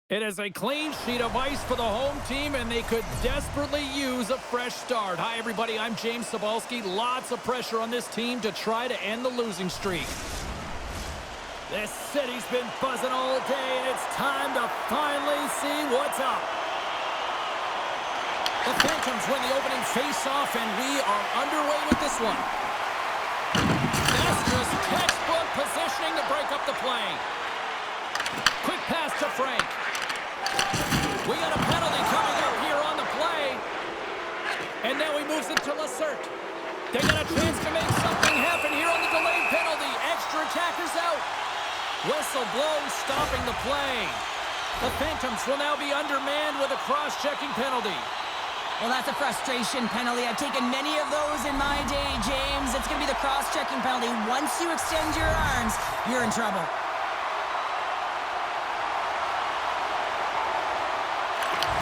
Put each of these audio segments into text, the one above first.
It is a clean sheet of ice for the home team, and they could desperately use a fresh start. Hi, everybody. I'm James Cybulski. Lots of pressure on this team to try to end the losing streak. This city's been buzzing all day, and it's time to finally see what's up. The Phantoms win the opening face-off, and we are underway with this one. That's just textbook positioning to break up the play. Quick pass to Frank. We got a penalty coming up here on the play. And now he moves it to Lacerte. They got a chance to make something happen here on the delayed penalty. Extra attackers out. Whistle blown, stopping the play. The Phantoms will now be undermanned with a cross-checking penalty. Well, that's a frustration penalty. I've taken many of those in my day, James. It's going to be the cross-checking penalty. Once you extend your arms, you're in trouble.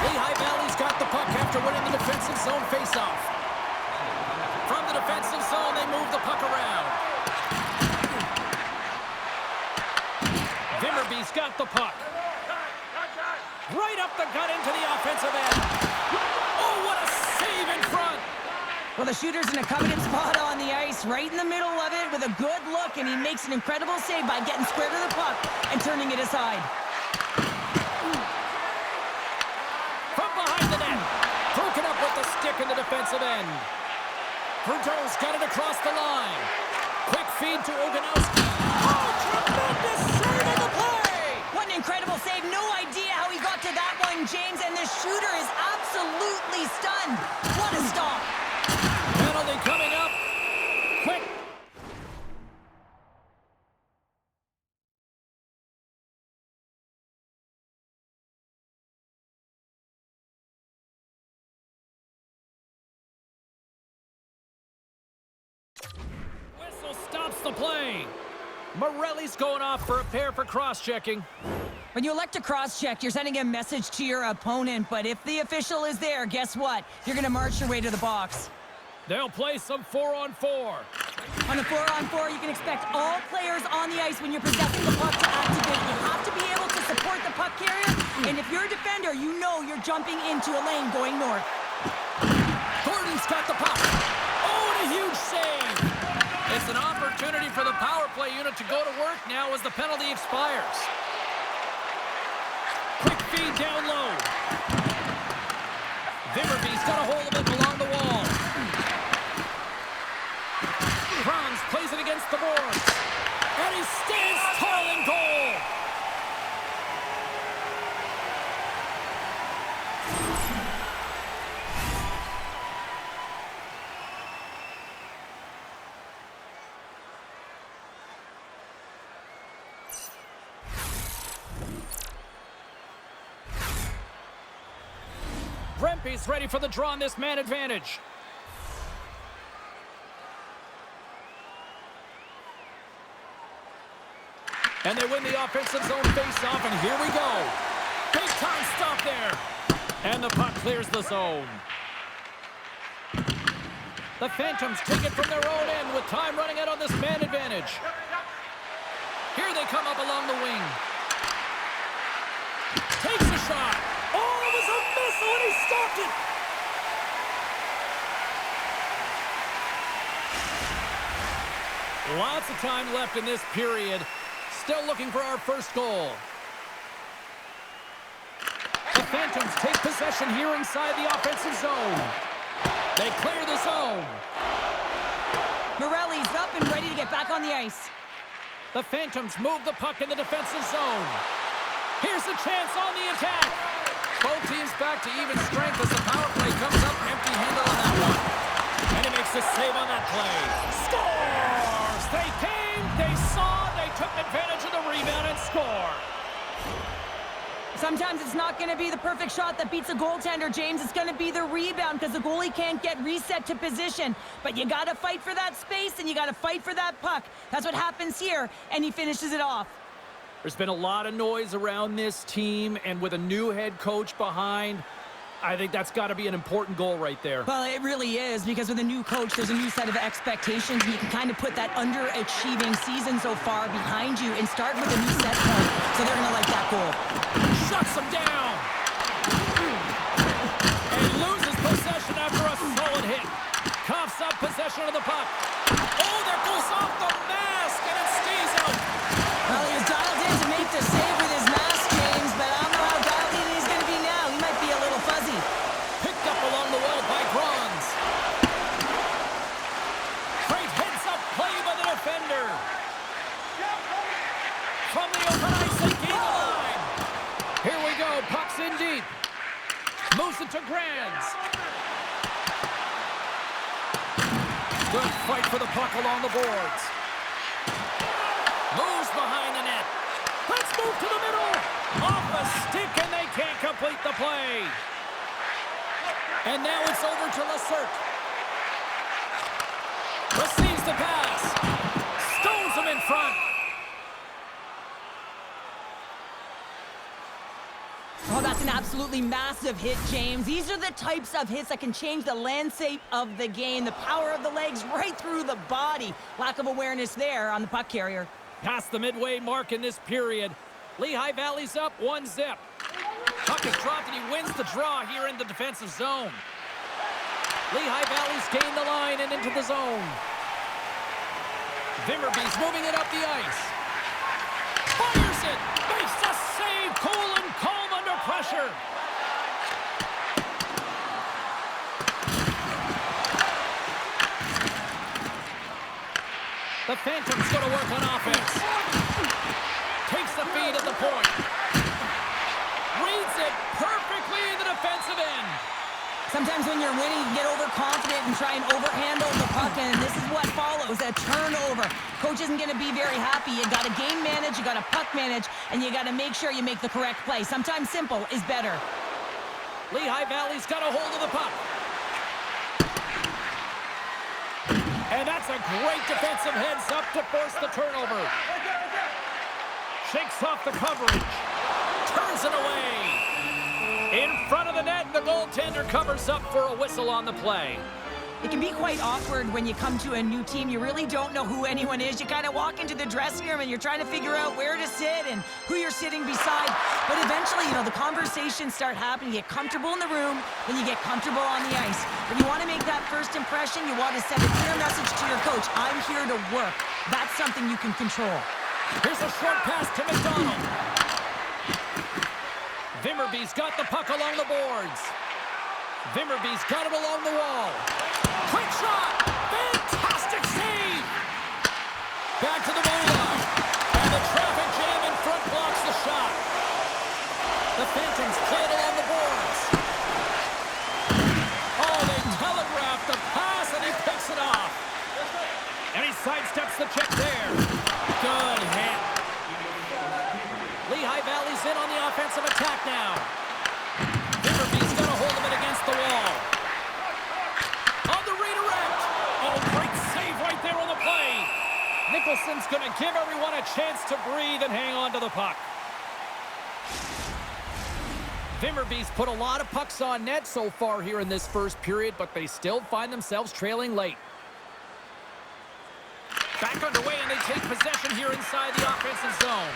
Lehigh Valley's got the puck after winning the defensive zone faceoff. From the defensive zone, they move the puck around. Vimmerby's got the puck. Right up the gut into the offensive end. Oh, what a save in front. Well, the shooter's in a coveted spot on the ice, right in the middle of it with a good look, and he makes an incredible save by getting square to the puck and turning it aside. Broken up with the stick in the defensive end. Verdon's got it across the line. Quick feed to Oganowski. Oh, tremendous save of the play! What an incredible save. No idea how he got to that one, James, and the shooter is absolutely stunned. What a stop. Penalty coming up. Quick. Whistle stops the play. Morelli's going off for a pair for cross-checking. When you elect to cross-check, you're sending a message to your opponent, but if the official is there, guess what? You're going to march your way to the box. They'll play some 4-on-4. On a 4-on-4, you can expect all players on the ice when you're possessing the puck to activate. You have to be able to support the puck carrier, and if you're a defender, you know you're jumping into a lane going north. Gordon's got the puck. Oh, and a huge save. It's an opportunity for the power play unit to go to work now as the penalty expires. Quick feed down low. Vimmerby's got a hold of it along the wall. Franz plays it against the boards. And he stands tall in goal. Rempe's ready for the draw on this man advantage. And they win the offensive zone face-off, and here we go. Big time stop there. And the puck clears the zone. The Phantoms take it from their own end with time running out on this man advantage. Here they come up along the wing. Takes a shot. Oh, it was a missile, and he stopped it. Lots of time left in this period. Still looking for our first goal. The Phantoms take possession here inside the offensive zone. They clear the zone. Morelli's up and ready to get back on the ice. The Phantoms move the puck in the defensive zone. Here's a chance on the attack. Both teams back to even strength as the power play comes up empty-handed on that one. And he makes the save on that play. Scores! They came, they saw, they took advantage of the rebound and score. Sometimes it's not going to be the perfect shot that beats a goaltender, James. It's going to be the rebound because the goalie can't get reset to position. But you got to fight for that space and you got to fight for that puck. That's what happens here, and he finishes it off. There's been a lot of noise around this team, and with a new head coach behind, I think that's got to be an important goal right there. Well, it really is, because with a new coach, there's a new set of expectations, and you can kind of put that underachieving season so far behind you and start with a new set point. so they're going to like that goal. Shuts him down. And loses possession after a solid hit. Coughs up possession of the puck. Oh, that goes off the mask, and it stays out. Well, he was dialed in to make the save with his mask, James, but I don't know how dialed in he's going to be now. He might be a little fuzzy. Picked up along the wall by Grons. Great heads-up play by the defender. From the open ice, they gain the line. Here we go, puck's in deep. Moves it to Grans. Good fight for the puck along the boards. Moves behind the net. Let's move to the middle. Off a stick, and they can't complete the play. And now it's over to Lessert. Receives the pass. Stones him in front. Oh, that's an absolutely massive hit, James. These are the types of hits that can change the landscape of the game. The power of the legs right through the body. Lack of awareness there on the puck carrier. Past the midway mark in this period. Lehigh Valley's up 1-0. Puck is dropped, and he wins the draw here in the defensive zone. Lehigh Valley's gained the line and into the zone. Vimmerby's moving it up the ice. Fires it! Makes a save! Cool and calm under pressure. The Phantom's going to work on offense. Takes the feed at the point. Reads it perfectly in the defensive end. Sometimes when you're winning, you get overconfident and try and overhandle the puck, and this is what follows, a turnover. Coach isn't going to be very happy. You got to game manage, you got to puck manage, and you got to make sure you make the correct play. Sometimes simple is better. Lehigh Valley's got a hold of the puck. And that's a great defensive heads-up to force the turnover. Shakes off the coverage. Turns it away. In front of the net, the goaltender covers up for a whistle on the play. It can be quite awkward when you come to a new team. You really don't know who anyone is. You kind of walk into the dressing room and you're trying to figure out where to sit and who you're sitting beside. But eventually, the conversations start happening. You get comfortable in the room, then you get comfortable on the ice. But you want to make that first impression. You want to send a clear message to your coach. I'm here to work. That's something you can control. Here's a short pass to McDonald. Vimmerby's got the puck along the boards. Vimmerby's got it along the wall. Quick shot! Fantastic save! Back to the goal line. And the traffic jam in front blocks the shot. The Phantoms play it along the boards. Oh, they telegraph the pass, and he picks it off. And he sidesteps the check there. Good hit. Lehigh Valley's in on the offensive attack now. Vimmerby's got a hold of it against the wall. On the redirect. Oh, great save right there on the play. Nicholson's going to give everyone a chance to breathe and hang on to the puck. Vimmerby's put a lot of pucks on net so far here in this first period, but they still find themselves trailing late. Back underway, and they take possession here inside the offensive zone.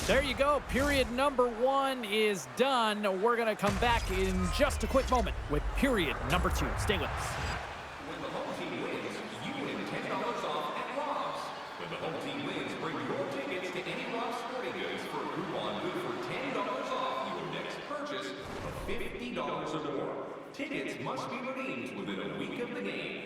There you go. Period number 1 is done. We're going to come back in just a quick moment with period number 2. Stay with us. When the home team wins, you win $10 off at Rob's. When the home team wins, bring your tickets to any Rob's Sporting Goods for a coupon good for $10 off your next purchase of $50 or more. Tickets must be redeemed within a week of the game.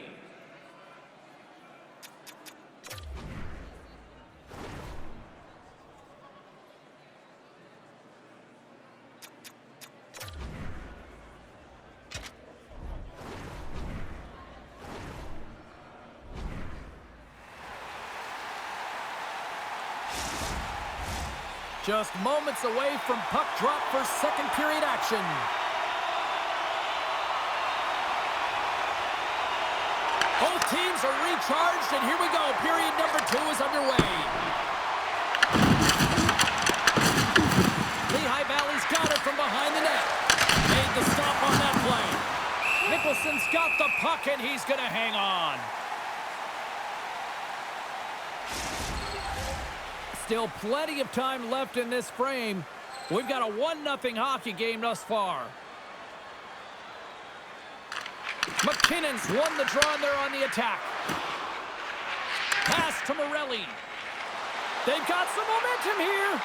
Just moments away from puck drop for second period action. Both teams are recharged, and here we go. Period number 2 is underway. Lehigh Valley's got it from behind the net. Made the stop on that play. Nicholson's got the puck, and he's going to hang on. Still plenty of time left in this frame. We've got a 1-0 hockey game thus far. McKinnon's won the draw and they're on the attack. Pass to Morelli. They've got some momentum here.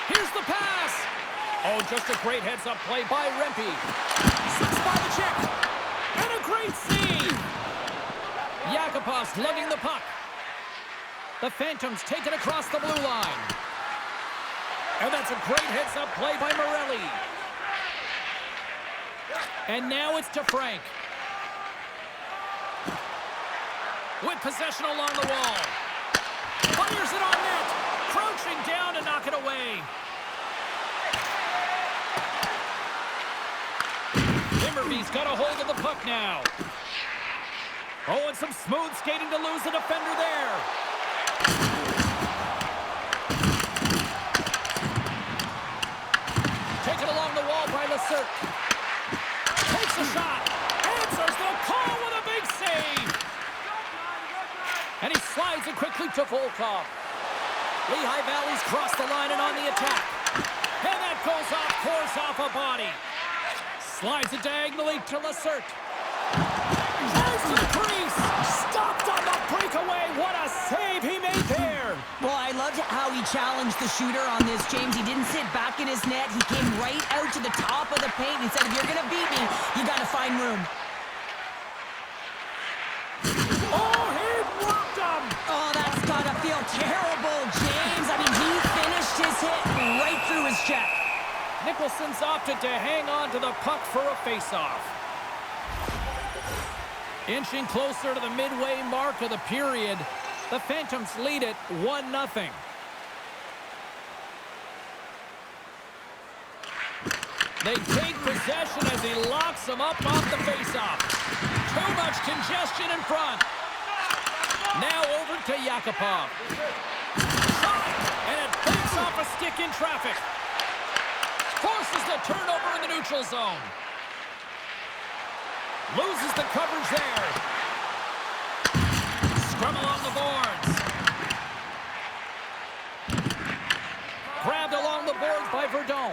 Here's the pass. Oh, just a great heads-up play by Rempe. Slips by the check. And a great save. Yakupov's lugging the puck. The Phantoms take it across the blue line. And that's a great heads-up play by Morelli. And now it's to Frank. With possession along the wall. Fires it on net. Crouching down to knock it away. Vimmerby's got a hold of the puck now. Oh, and some smooth skating to lose the defender there. Taken along the wall by Lessert. Takes a shot. Answers the call with a big save. And he slides it quickly to Volkov. Lehigh Valley's crossed the line and on the attack. And that goes off course off a body. Slides it diagonally to Lessert. Drives to the crease. Stopped on the breakaway. What a save he made there. Well, I loved how he challenged the shooter on this, James. He didn't sit back in his net. He came right out to the top of the paint and said, if you're going to beat me, you got to find room. Oh, he rocked him. Oh, that's got to feel terrible, James. I mean, he finished his hit right through his check. Nicholson's opted to hang on to the puck for a faceoff. Inching closer to the midway mark of the period, the Phantoms lead it 1-0. They take possession as he locks them up off the faceoff. Too much congestion in front. Now over to Yakupov. Shot, and it breaks off a stick in traffic. Forces the turnover in the neutral zone. Loses the coverage there. Scrum along the boards. Grabbed along the boards by Verdon.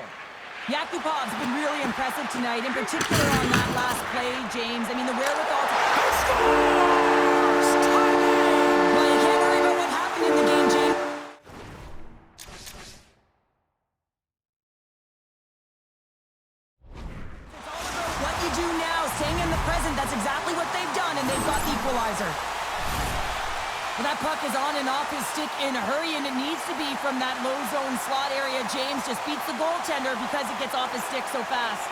Yakupov's been really impressive tonight, in particular on that last play, James. I mean, the wherewithal to... Well, you can't worry about what happened in the game, James. What you do now, staying in the present, that's exactly what they've done, and they've got the equalizer. Well, that puck is on and off his stick in a hurry, and it needs to be from that low zone slot area. James just beats the goaltender because it gets off his stick so fast.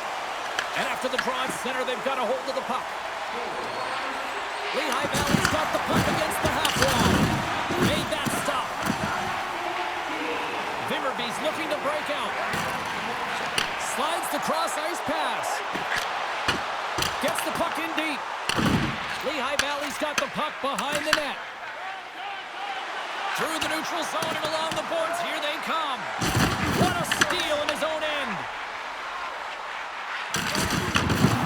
And after the draw at center, they've got a hold of the puck. Lehigh Valley's got the puck against the half wall. Made that stop. Vimmerby's looking to break out. Slides the cross-ice pass. Gets the puck in deep. Lehigh Valley's got the puck behind the net. Through the neutral zone and along the boards, here they come. What a steal in his own end.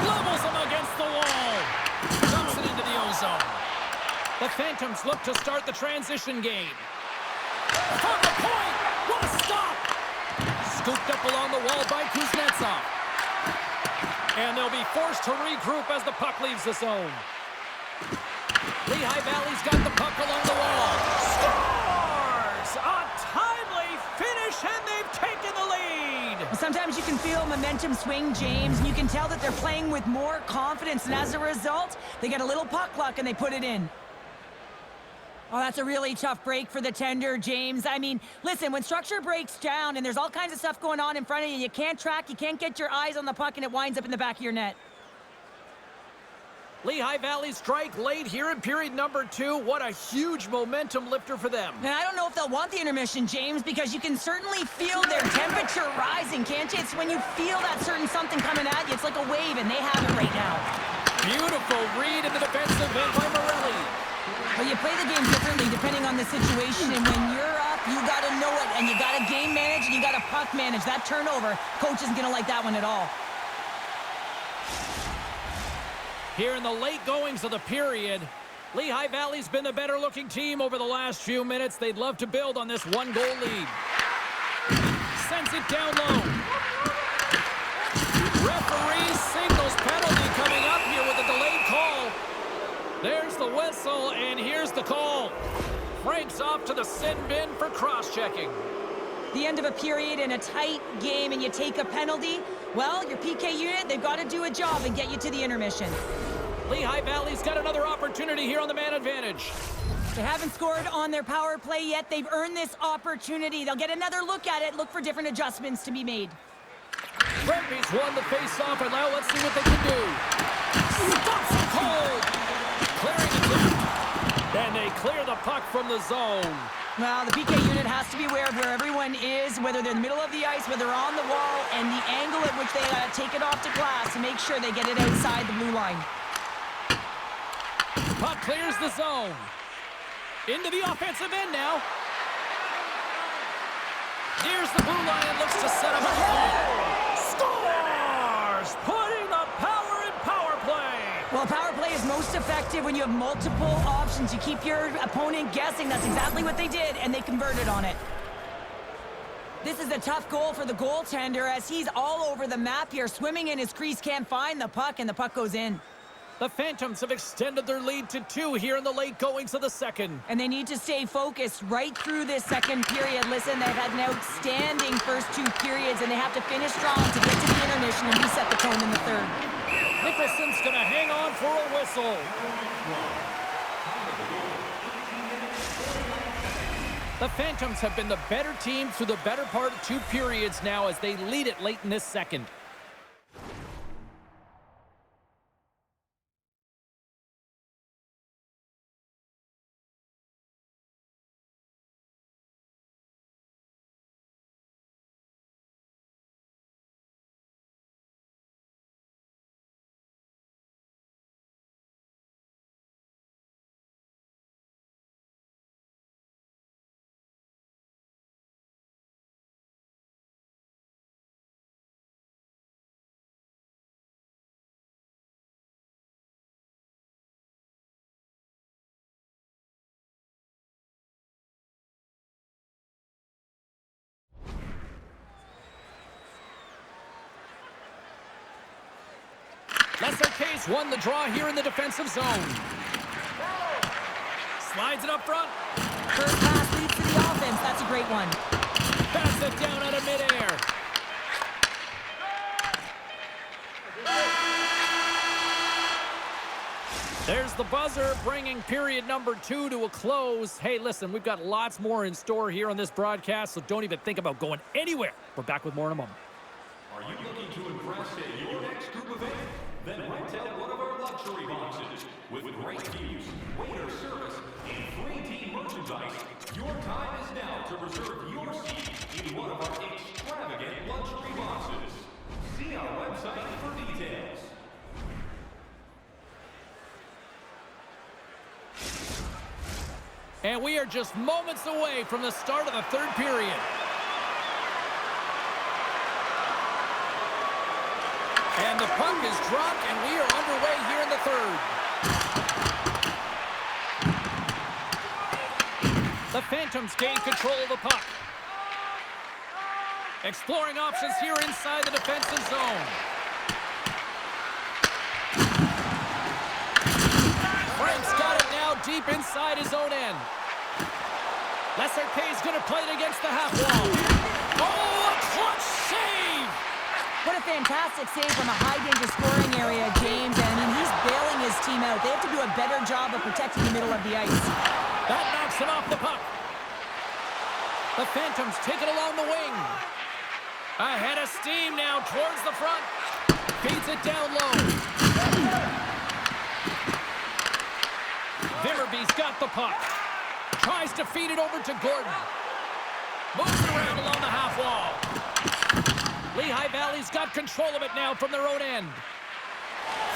Levels him against the wall. Dumps it into the ozone. The Phantoms look to start the transition game. From the point, what a stop. Scooped up along the wall by Kuznetsov. And they'll be forced to regroup as the puck leaves the zone. Lehigh Valley's got the puck along the wall. Scores! A timely finish, and they've taken the lead! Sometimes you can feel momentum swing, James, and you can tell that they're playing with more confidence, and as a result, they get a little puck luck and they put it in. Oh, that's a really tough break for the tender, James. I mean, listen, when structure breaks down and there's all kinds of stuff going on in front of you, you can't track, you can't get your eyes on the puck, and it winds up in the back of your net. Lehigh Valley strike late here in period number 2. What a huge momentum lifter for them. And I don't know if they'll want the intermission, James, because you can certainly feel their temperature rising, can't you? It's when you feel that certain something coming at you. It's like a wave, and they have it right now. Beautiful read in the defensive end by Morelli. But you play the game differently depending on the situation, and when you're up, you got to know it, and you got to game manage, and you got to puck manage. That turnover, coach isn't going to like that one at all. Here in the late goings of the period, Lehigh Valley's been the better-looking team over the last few minutes. They'd love to build on this one-goal lead. Sends it down low. Referee signals penalty coming up here with a delayed call. There's the whistle, and here's the call. Frank's off to the sin bin for cross-checking. The end of a period in a tight game and you take a penalty, well, your PK unit, they've got to do a job and get you to the intermission. Lehigh Valley's got another opportunity here on the man advantage. They haven't scored on their power play yet. They've earned this opportunity. They'll get another look at it, look for different adjustments to be made. Vimmerby's won the face-off, and now let's see what they can do. Stops it cold! Clearing the tip. And they clear the puck from the zone. Well, the PK unit has to be aware of where everyone is, whether they're in the middle of the ice, whether they're on the wall, and the angle at which they take it off to glass to make sure they get it outside the blue line. Puck clears the zone. Into the offensive end now. Here's the blue line and looks to set him up. Scores! Putting the power in power play. Well, power play is most effective when you have multiple options. You keep your opponent guessing. That's exactly what they did, and they converted on it. This is a tough goal for the goaltender as he's all over the map here. Swimming in his crease, can't find the puck, and the puck goes in. The Phantoms have extended their lead to 2 here in the late goings of the second. And they need to stay focused right through this second period. Listen, they've had an outstanding first 2 periods, and they have to finish strong to get to the intermission and reset the tone in the third. Nicholson's going to hang on for a whistle. The Phantoms have been the better team through the better part of 2 periods now as they lead it late in this second. Lesser Case won the draw here in the defensive zone. Slides it up front. First pass leads to the offense. That's a great one. Pass it down out of midair. There's the buzzer, bringing period number 2 to a close. Hey, listen, we've got lots more in store here on this broadcast, so don't even think about going anywhere. We're back with more in a moment. Are you looking to impress at your next group event? Then rent out one of our luxury boxes. With great views, waiter service, and free team merchandise, your time is now to reserve your seat in one of our extravagant luxury boxes. See our website for details. And we are just moments away from the start of the third period. And the puck is dropped, and we are underway here in the third. The Phantoms gain control of the puck. Exploring options here inside the defensive zone. Frank's got it now deep inside his own end. Lesser K's going to play it against the half wall. Oh, a clutch save! What a fantastic save from a high-danger scoring area, James. And I mean, he's bailing his team out. They have to do a better job of protecting the middle of the ice. That knocks it off the puck. The Phantoms take it along the wing. Ahead of steam now towards the front. Feeds it down low. Vimmerby's got the puck. Tries to feed it over to Gordon. Moves it around along the half wall. Lehigh Valley's got control of it now from their own end.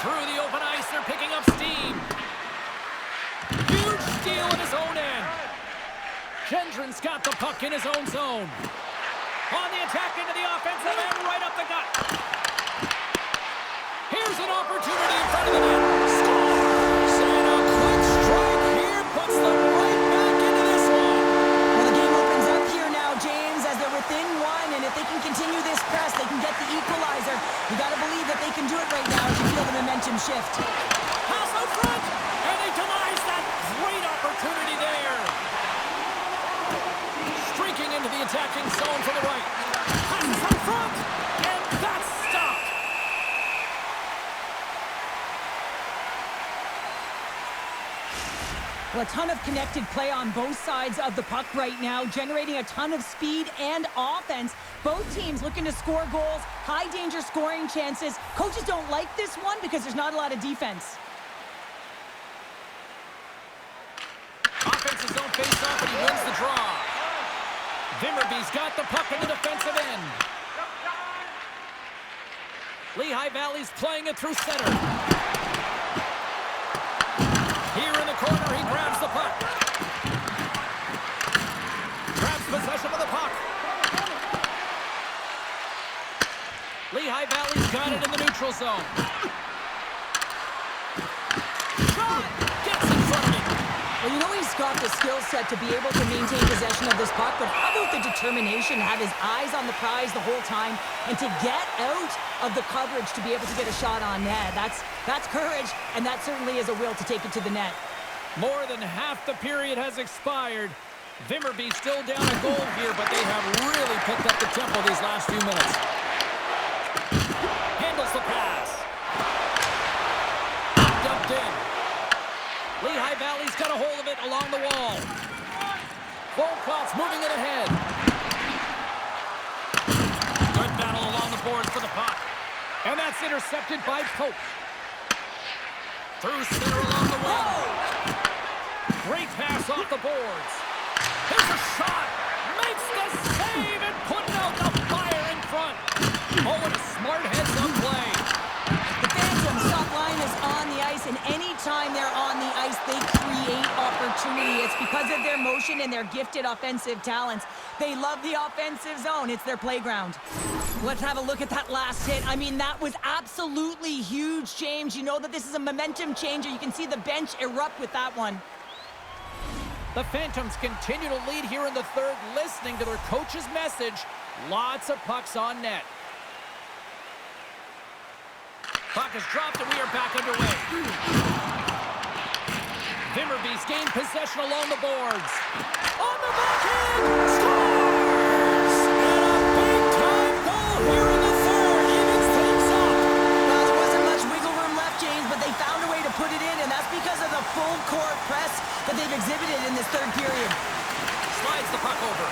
Through the open ice, they're picking up steam. Huge steal in his own end. Gendron's got the puck in his own zone. On the attack into the offensive end, right up the gut. Here's an opportunity in front of the net. Scores! And a quick strike You got to believe that they can do it right now as you feel the momentum shift. Pass out front, and he denies that great opportunity there. Streaking into the attacking zone from the right. Passes out front, and that's stopped. Well, a ton of connected play on both sides of the puck right now, generating a ton of speed and offense. Both teams looking to score goals, high-danger scoring chances. Coaches don't like this one because there's not a lot of defense. Offensive zone face-off, and he wins the draw. Vimmerby's got the puck in the defensive end. Lehigh Valley's playing it through center. Here in the corner, he grabs the puck. Grabs possession of the puck. Lehigh Valley's got it in the neutral zone. Shot! Gets in front of it. Well, you know he's got the skill set to be able to maintain possession of this puck, but how about the determination, have his eyes on the prize the whole time, and to get out of the coverage to be able to get a shot on net. That's courage, and that certainly is a will to take it to the net. More than half the period has expired. Vimmerby still down a goal here, but they have really picked up the tempo these last few minutes. Handles the pass. Dumped in. Lehigh Valley's got a hold of it along the wall. Volkov's moving it ahead. Good battle along the boards for the puck. And that's intercepted by Pope. Through center along the wall. Great pass off the boards. Here's a shot. Makes the save and putting out the fire in front. Oh, and a smart heads-up play. The Phantoms' top line is on the ice, and anytime they're on the ice, they create opportunity. It's because of their motion and their gifted offensive talents. They love the offensive zone. It's their playground. Let's have a look at that last hit. I mean, that was absolutely huge, James. You know that this is a momentum changer. You can see the bench erupt with that one. The Phantoms continue to lead here in the third, listening to their coach's message. Lots of pucks on net. Puck is dropped, and we are back underway. Vimmerby's gained possession along the boards. On the backhand! Scores! And a big-time goal here in the third. Evens things up. Well, there wasn't much wiggle room left, James, but they found a way to put it in, and that's because of the full-court press that they've exhibited in this third period. Slides the puck over.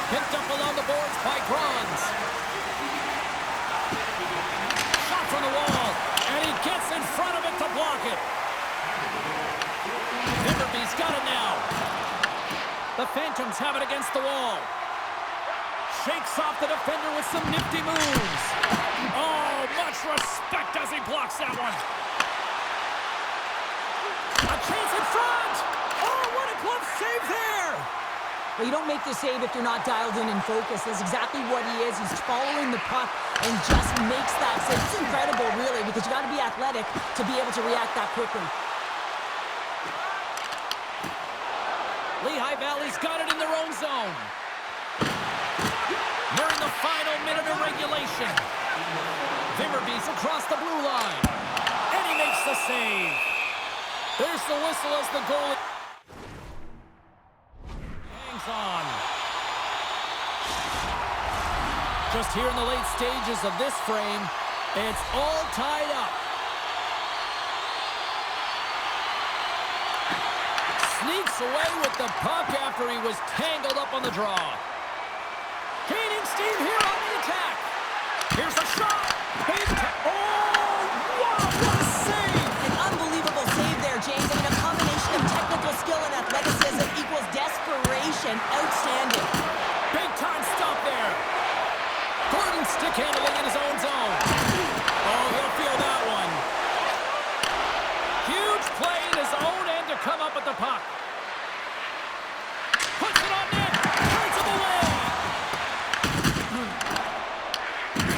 Picked up along the boards by Bronze. Shot from the wall, and he gets in front of it to block it. Vimmerby's got it now. The Phantoms have it against the wall. Shakes off the defender with some nifty moves. Oh, much respect as he blocks that one. A chance in front! Oh, what a glove save there! Well, you don't make the save if you're not dialed in and focused. That's exactly what he is. He's following the puck and just makes that save. It's incredible, really, because you got to be athletic to be able to react that quickly. Lehigh Valley's got it in their own zone. Nearing the final minute of regulation. Vimmerby's across the blue line. And he makes the save. There's the whistle as the goalie hangs on. Just here in the late stages of this frame, it's all tied up. Sneaks away with the puck after he was tangled up on the draw. Gaining steam here on the attack. Here's a shot. Oh, wow, what a save! An unbelievable save there, James. I mean, a combination of technical skill and athleticism equals desperation. Outstanding. Big-time stop there. Gordon stick handling in his own zone. Oh, he'll feel that one. Huge play in his own end to come up with the puck. Puts it on net. Turns it away.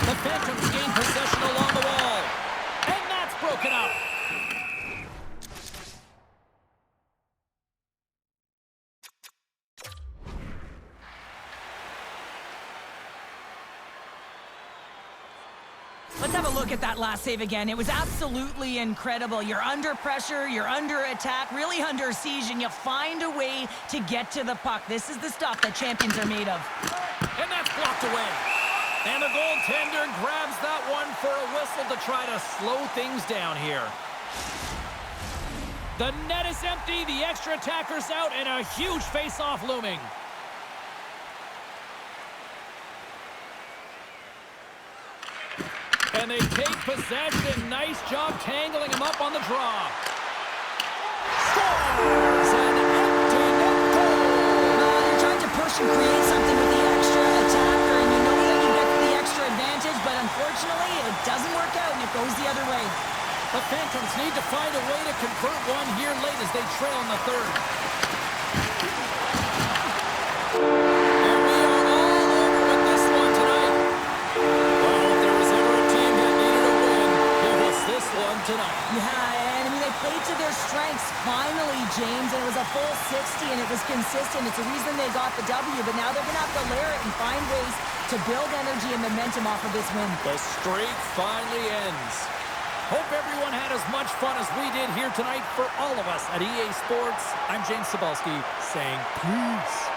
The Phantoms gain possession along the wall. And that's broken up. Let's have a look at that last save again. It was absolutely incredible. You're under pressure, you're under attack, really under siege, and you find a way to get to the puck. This is the stuff that champions are made of. And that's blocked away. And the goaltender grabs that one for a whistle to try to slow things down here. The net is empty, the extra attacker's out, and a huge face-off looming. And they take possession. Nice job tangling him up on the draw. Scores! An empty net goal! You're trying to push and create something with the extra attacker, and you know that you get the extra advantage, but unfortunately, it doesn't work out, and it goes the other way. The Phantoms need to find a way to convert one here late as they trail in the third. And we are all over with this one tonight. Well, if there was ever a team that needed a win, it was this one tonight. Yeah, and I mean, they played to their strengths finally, James, and it was a full 60, and it was consistent. It's the reason they got the W, but now they're going to have to layer it and find ways to build energy and momentum off of this win. The streak finally ends. Hope everyone had as much fun as we did here tonight. For all of us at EA Sports, I'm James Cebulski saying peace.